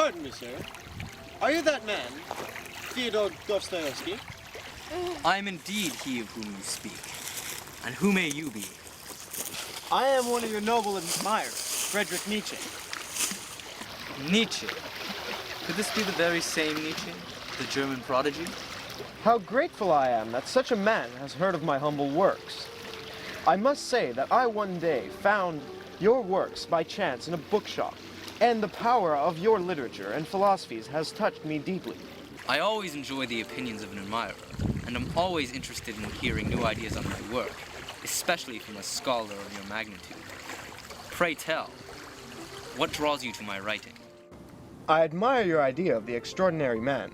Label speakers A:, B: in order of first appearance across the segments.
A: Pardon me, sir. Are you that man, Theodore Dostoevsky?
B: I am indeed he of whom you speak. And who may you be?
A: I am one of your noble admirers, Friedrich Nietzsche.
B: Nietzsche? Could this be the very same Nietzsche, the German prodigy?
A: How grateful I am that such a man has heard of my humble works. I must say that I one day found your works by chance in a bookshop, and the power of your literature and philosophies has touched me deeply.
B: I always enjoy the opinions of an admirer, and I'm always interested in hearing new ideas on my work, especially from a scholar of your magnitude. Pray tell, what draws you to my writing?
A: I admire your idea of the extraordinary man.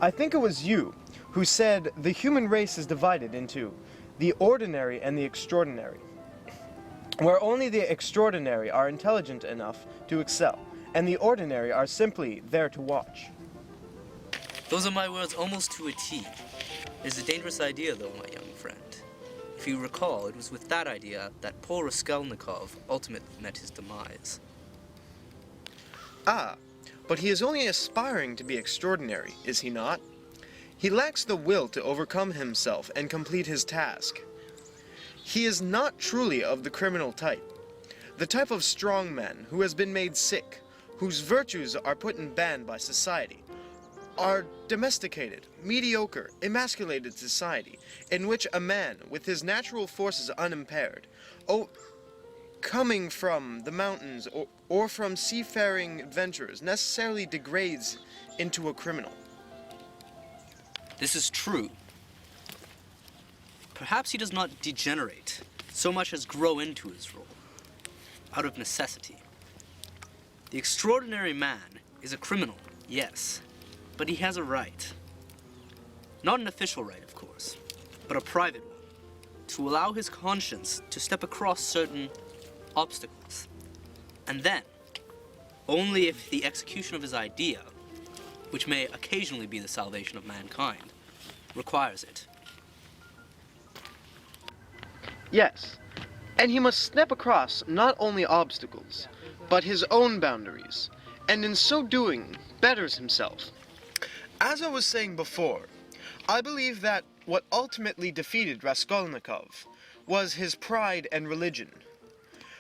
A: I think it was you who said the human race is divided into the ordinary and the extraordinary, where only the extraordinary are intelligent enough to excel, and the ordinary are simply there to watch.
B: Those are my words almost to a T. It is a dangerous idea, though, my young friend. If you recall, it was with that idea that poor Raskolnikov ultimately met his demise.
A: Ah, but he is only aspiring to be extraordinary, is he not? He lacks the will to overcome himself and complete his task. He is not truly of the criminal type, the type of strong man who has been made sick, whose virtues are put in ban by society, our domesticated, mediocre, emasculated society, in which a man with his natural forces unimpaired, coming from the mountains or from seafaring adventurers, necessarily degrades into a criminal.
B: This is true. Perhaps he does not degenerate so much as grow into his role, out of necessity. The extraordinary man is a criminal, yes, but he has a right. Not an official right, of course, but a private one, to allow his conscience to step across certain obstacles. And then, only if the execution of his idea, which may occasionally be the salvation of mankind, requires it.
A: Yes, and he must step across not only obstacles, but his own boundaries, and in so doing, betters himself. As I was saying before, I believe that what ultimately defeated Raskolnikov was his pride and religion,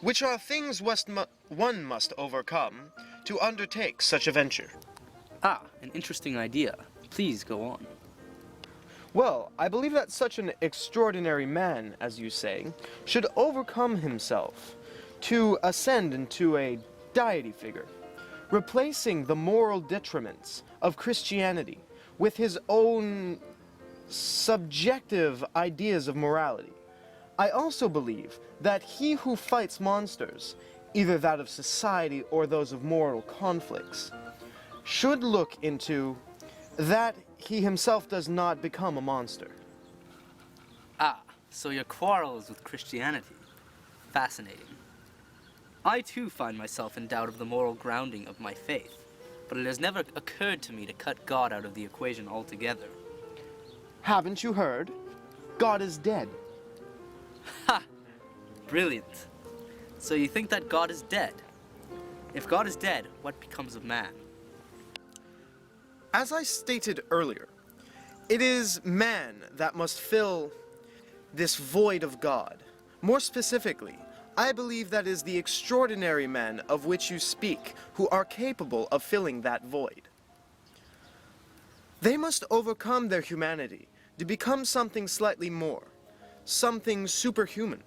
A: which are things one must overcome to undertake such a venture.
B: Ah, an interesting idea. Please go on.
A: Well, I believe that such an extraordinary man, as you say, should overcome himself to ascend into a deity figure, replacing the moral detriments of Christianity with his own subjective ideas of morality. I also believe that he who fights monsters, either that of society or those of moral conflicts, should look into that he himself does not become a monster.
B: Ah, so your quarrel is with Christianity. Fascinating. I too find myself in doubt of the moral grounding of my faith, but it has never occurred to me to cut God out of the equation altogether.
A: Haven't you heard? God is dead.
B: Ha! Brilliant. So you think that God is dead? If God is dead, what becomes of man?
A: As I stated earlier, it is man that must fill this void of God. More specifically, I believe that is the extraordinary men of which you speak who are capable of filling that void. They must overcome their humanity to become something slightly more, something superhuman.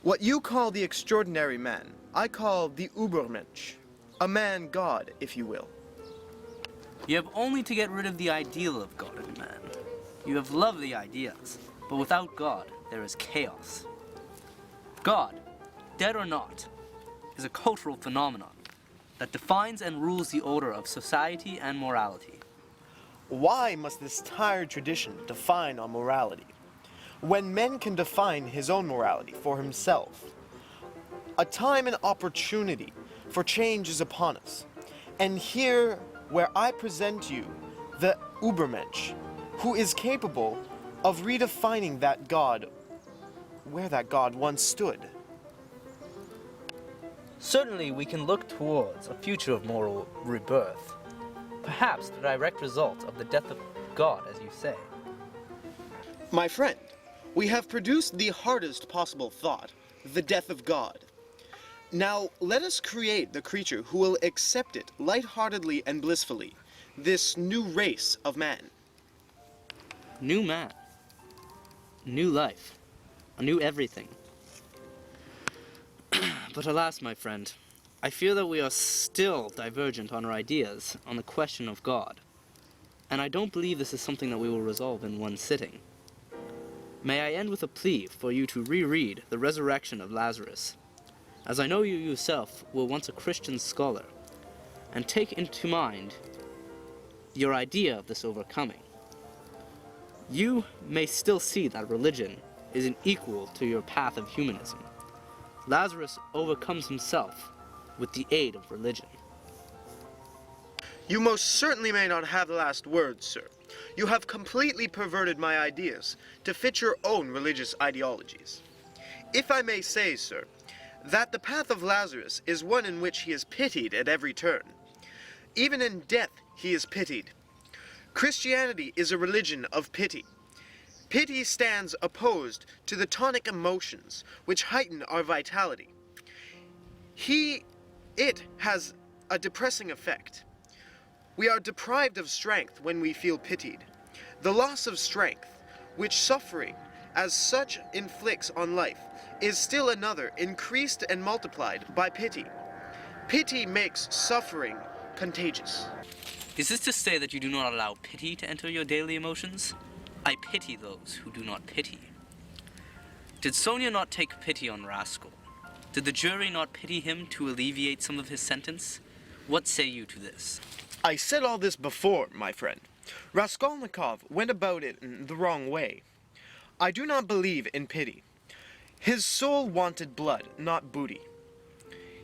A: What you call the extraordinary man, I call the Übermensch, a man-god, if you will.
B: You have only to get rid of the ideal of God in man. You have lovely ideas, but without God, there is chaos. God, dead or not, is a cultural phenomenon that defines and rules the order of society and morality.
A: Why must this tired tradition define our morality, when men can define his own morality for himself? A time and opportunity for change is upon us, and here where I present you the Übermensch, who is capable of redefining that God where that God once stood.
B: Certainly we can look towards a future of moral rebirth, perhaps the direct result of the death of God, as you say.
A: My friend, we have produced the hardest possible thought, the death of God. Now, let us create the creature who will accept it lightheartedly and blissfully, this new race of man.
B: New man. New life. A new everything. But alas, my friend, I fear that we are still divergent on our ideas on the question of God. And I don't believe this is something that we will resolve in one sitting. May I end with a plea for you to reread The Resurrection of Lazarus, as I know you yourself were once a Christian scholar, and take into mind your idea of this overcoming. You may still see that religion is an equal to your path of humanism. Lazarus overcomes himself with the aid of religion.
A: You most certainly may not have the last word, sir. You have completely perverted my ideas to fit your own religious ideologies. If I may say, sir, that the path of Lazarus is one in which he is pitied at every turn. Even in death, he is pitied. Christianity is a religion of pity. Pity stands opposed to the tonic emotions which heighten our vitality. It has a depressing effect. We are deprived of strength when we feel pitied. The loss of strength, which suffering as such inflicts on life, is still another increased and multiplied by pity. Pity makes suffering contagious.
B: Is this to say that you do not allow pity to enter your daily emotions? I pity those who do not pity. Did Sonia not take pity on Rascal? Did the jury not pity him to alleviate some of his sentence? What say you to this?
A: I said all this before, my friend. Raskolnikov went about it in the wrong way. I do not believe in pity. His soul wanted blood, not booty.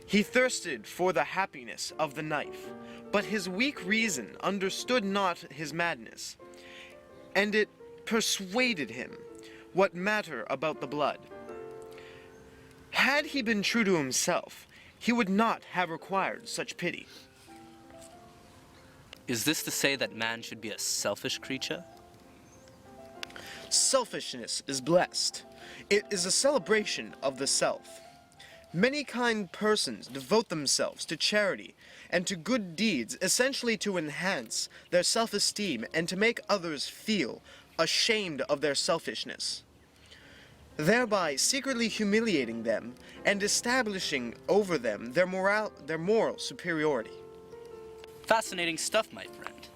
A: He thirsted for the happiness of the knife, but his weak reason understood not his madness, and it persuaded him what matter about the blood. Had he been true to himself, he would not have required such pity.
B: Is this to say that man should be a selfish creature?
A: Selfishness is blessed. It is a celebration of the self. Many kind persons devote themselves to charity and to good deeds essentially to enhance their self-esteem and to make others feel ashamed of their selfishness, thereby secretly humiliating them and establishing over them their moral superiority.
B: Fascinating stuff, my friend.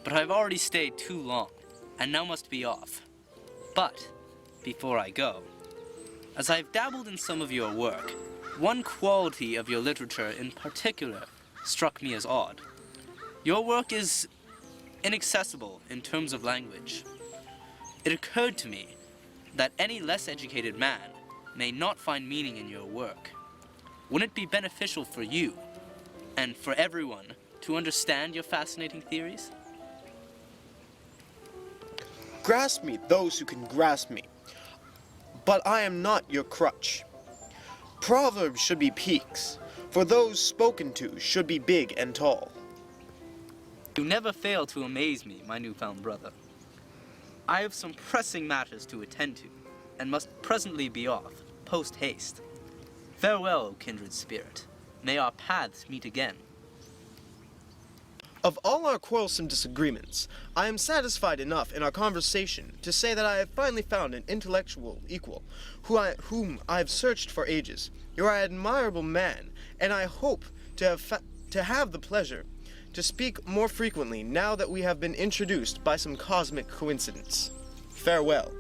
B: But I've already stayed too long, and now must be off. But, before I go, as I've dabbled in some of your work, one quality of your literature in particular struck me as odd. Your work is inaccessible in terms of language. It occurred to me that any less educated man may not find meaning in your work. Wouldn't it be beneficial for you, and for everyone, to understand your fascinating theories?
A: Grasp me, those who can grasp me. But I am not your crutch. Proverbs should be peaks, for those spoken to should be big and tall.
B: You never fail to amaze me, my newfound brother. I have some pressing matters to attend to, and must presently be off, post-haste. Farewell, O kindred spirit. May our paths meet again.
A: Of all our quarrelsome disagreements, I am satisfied enough in our conversation to say that I have finally found an intellectual equal, whom I have searched for ages. You are an admirable man, and I hope to have the pleasure to speak more frequently now that we have been introduced by some cosmic coincidence. Farewell.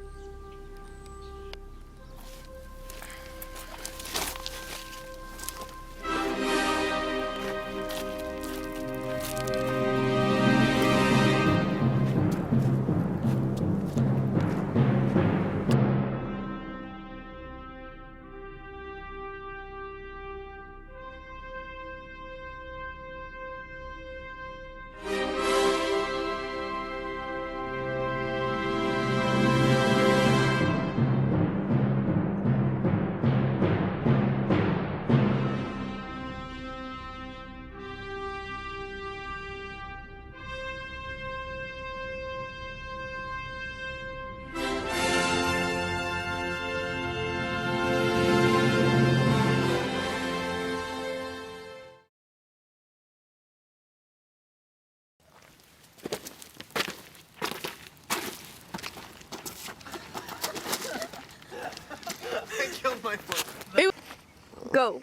C: Go.